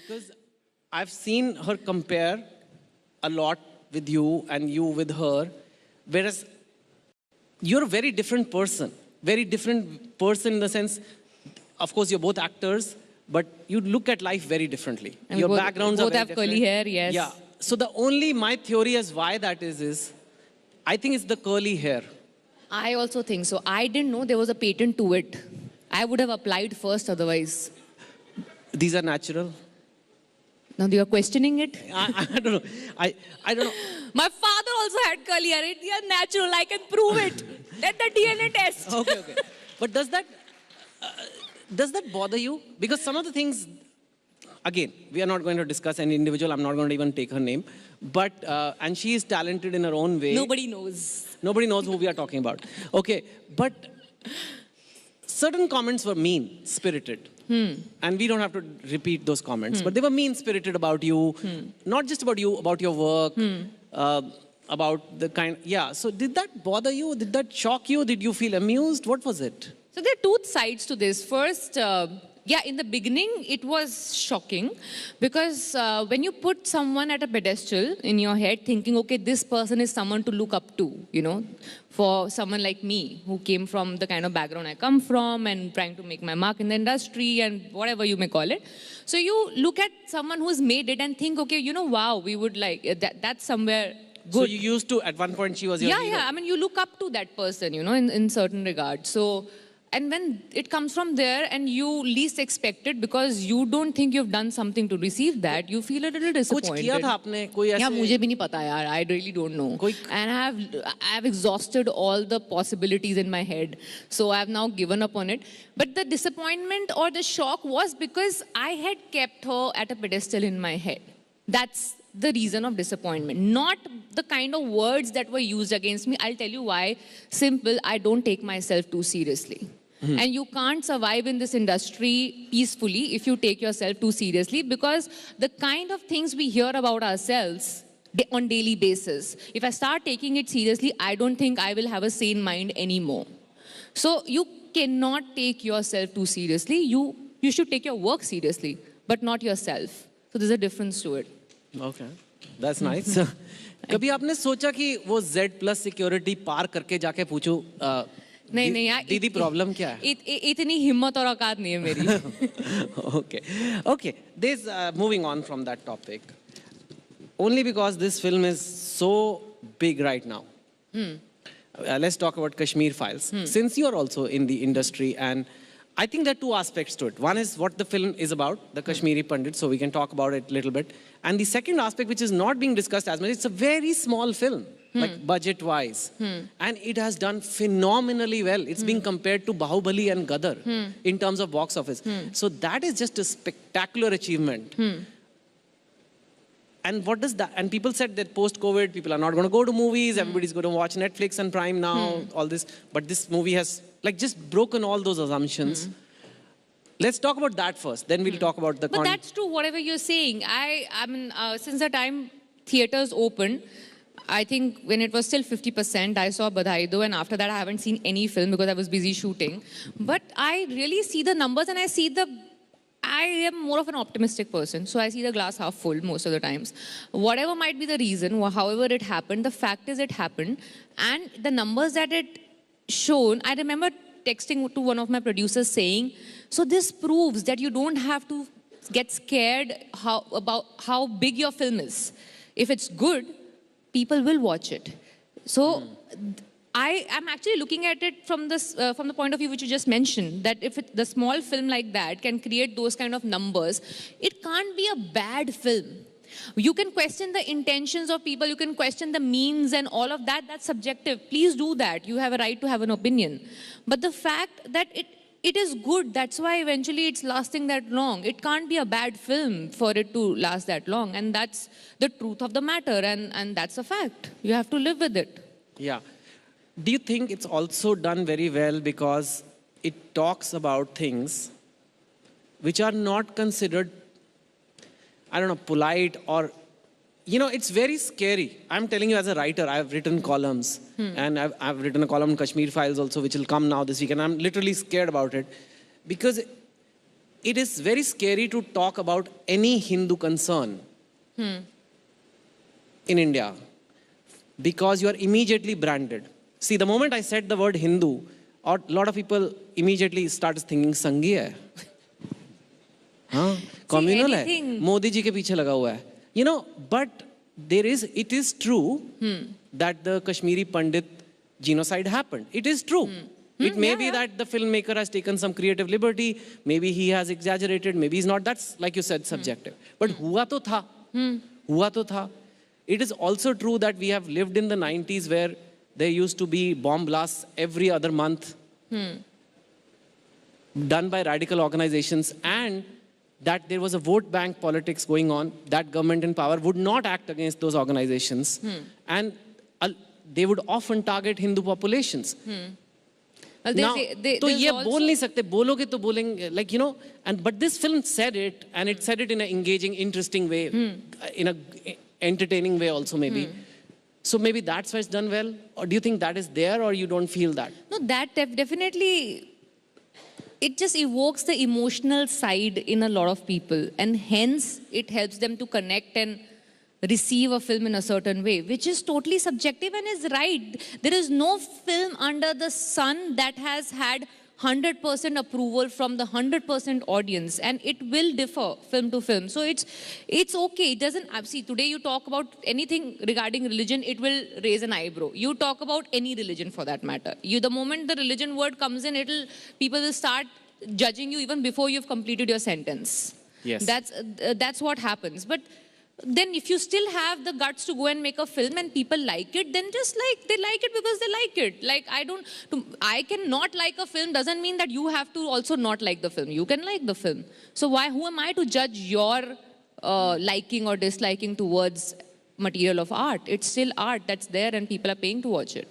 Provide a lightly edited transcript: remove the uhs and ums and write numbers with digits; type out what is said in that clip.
Because I've seen her compare a lot with you and you with her, whereas you're a very different person. Very different person in the sense, of course, you're both actors, but you look at life very differently. And Your both, backgrounds both are very have different. curly hair, yes. Yeah. So the only, my theory as why that is I think it's the curly hair. I also think so. I didn't know there was a patent to it. I would have applied first otherwise. These are natural. Now you are questioning it? I don't know. I don't know. My father also had curly hair. They are natural. I can prove it. Let the DNA test. Okay. But does that bother you? Because some of the things, again, we are not going to discuss any individual. I'm not going to even take her name. But, and she is talented in her own way. Nobody knows. Nobody knows who we are talking about. Okay, but certain comments were mean-spirited. And we don't have to repeat those comments. But they were mean-spirited about you. Not just about you, about your work. About the kind, yeah. So did that bother you? Did that shock you? Did you feel amused? What was it? So there are two sides to this. First, in the beginning, it was shocking because when you put someone at a pedestal in your head thinking, okay, this person is someone to look up to, you know, for someone like me who came from the kind of background I come from and trying to make my mark in the industry and whatever you may call it. So you look at someone who's made it and think, okay, you know, wow, we would like, that's somewhere good. So you used to, at one point, she was your hero. Yeah. I mean, you look up to that person, you know, in certain regards. So, and when it comes from there and you least expect it because you don't think you've done something to receive that, you feel a little disappointed. कुछ किया था आपने कोई ऐसे? Yeah, मुझे भी नहीं पता यार. I really don't know. And I have exhausted all the possibilities in my head. So I have now given up on it. But the disappointment or the shock was because I had kept her at a pedestal in my head. That's the reason of disappointment, not the kind of words that were used against me. I'll tell you why. Simple, I don't take myself too seriously. And you can't survive in this industry peacefully if you take yourself too seriously, because the kind of things we hear about ourselves on daily basis, if I start taking it seriously, I don't think I will have a sane mind anymore. So you cannot take yourself too seriously. You should take your work seriously, but not yourself. So there's a difference to it. Okay, that's nice. कभी आपने सोचा कि वो Z+ security पार करके जाके पूछूं नहीं यार, दीदी प्रॉब्लम क्या है? इतनी हिम्मत और औकात नहीं है मेरी. Okay. This moving on from that topic, only because this film is so big right now. Let's talk about Kashmir Files. Since you are also in the industry, and I think there are two aspects to it. One is what the film is about, the Kashmiri Pandit, so we can talk about it a little bit. And the second aspect, which is not being discussed as much, it's a very small film, like budget-wise. And it has done phenomenally well. It's being compared to Bahubali and Gadar in terms of box office. So that is just a spectacular achievement. And what does that, and people said that post-COVID, people are not going to go to movies, everybody's going to watch Netflix and Prime now, all this. But this movie has like just broken all those assumptions. Let's talk about that first, then we'll talk about the But that's true, whatever you're saying. I mean, since the time theaters opened, I think when it was still 50%, I saw Badhai Do, and after that I haven't seen any film because I was busy shooting. But I really see the numbers, and I am more of an optimistic person, so I see the glass half full most of the times. Whatever might be the reason, however it happened, the fact is it happened. And the numbers that it shown, I remember texting to one of my producers saying, so this proves that you don't have to get scared about how big your film is. If it's good, people will watch it. So I am actually looking at it from the point of view which you just mentioned, that if the small film like that can create those kind of numbers, it can't be a bad film. You can question the intentions of people, you can question the means and all of that, that's subjective. Please do that. You have a right to have an opinion. But the fact that it is good, that's why eventually it's lasting that long. It can't be a bad film for it to last that long. And that's the truth of the matter, and that's a fact. You have to live with it. Yeah. Do you think it's also done very well because it talks about things which are not considered, I don't know, polite or, you know, it's very scary. I'm telling you as a writer, I've written columns and I've written a column in Kashmir Files also, which will come now this week, and I'm literally scared about it because it is very scary to talk about any Hindu concern in India because you are immediately branded. See, the moment I said the word Hindu, a lot of people immediately start thinking संघी है, हाँ, communal है, मोदी जी के पीछे लगा हुआ है. You know, but it is true that the Kashmiri Pandit genocide happened. It is true. It may be that the filmmaker has taken some creative liberty, maybe he has exaggerated, maybe he's not. That's, like you said, subjective. But hua to tha. Hua to tha. It is also true that we have lived in the 90s where there used to be bomb blasts every other month done by radical organizations, and that there was a vote bank politics going on. That government in power would not act against those organizations. And they would often target Hindu populations. Well, Now, तो ये also- बोल नहीं सकते, बोलोगे तो बोलेंगे, like, you know, but this film said it, and it said it in an engaging, interesting way, in a entertaining way also maybe. So maybe that's why it's done well, or do you think that is there, or you don't feel that? No, that definitely, it just evokes the emotional side in a lot of people, and hence it helps them to connect and receive a film in a certain way, which is totally subjective and is right. There is no film under the sun that has had 100% approval from the 100% audience, and it will differ film to film. So it's okay. It doesn't, see, today you talk about anything regarding religion, it will raise an eyebrow. You talk about any religion for that matter. The moment the religion word comes in, people will start judging you even before you've completed your sentence. Yes. That's what happens. But then if you still have the guts to go and make a film and people like it, then just they like it because they like it. Like, I cannot like a film doesn't mean that you have to also not like the film. You can like the film. So who am I to judge your liking or disliking towards material of art? It's still art that's there and people are paying to watch it.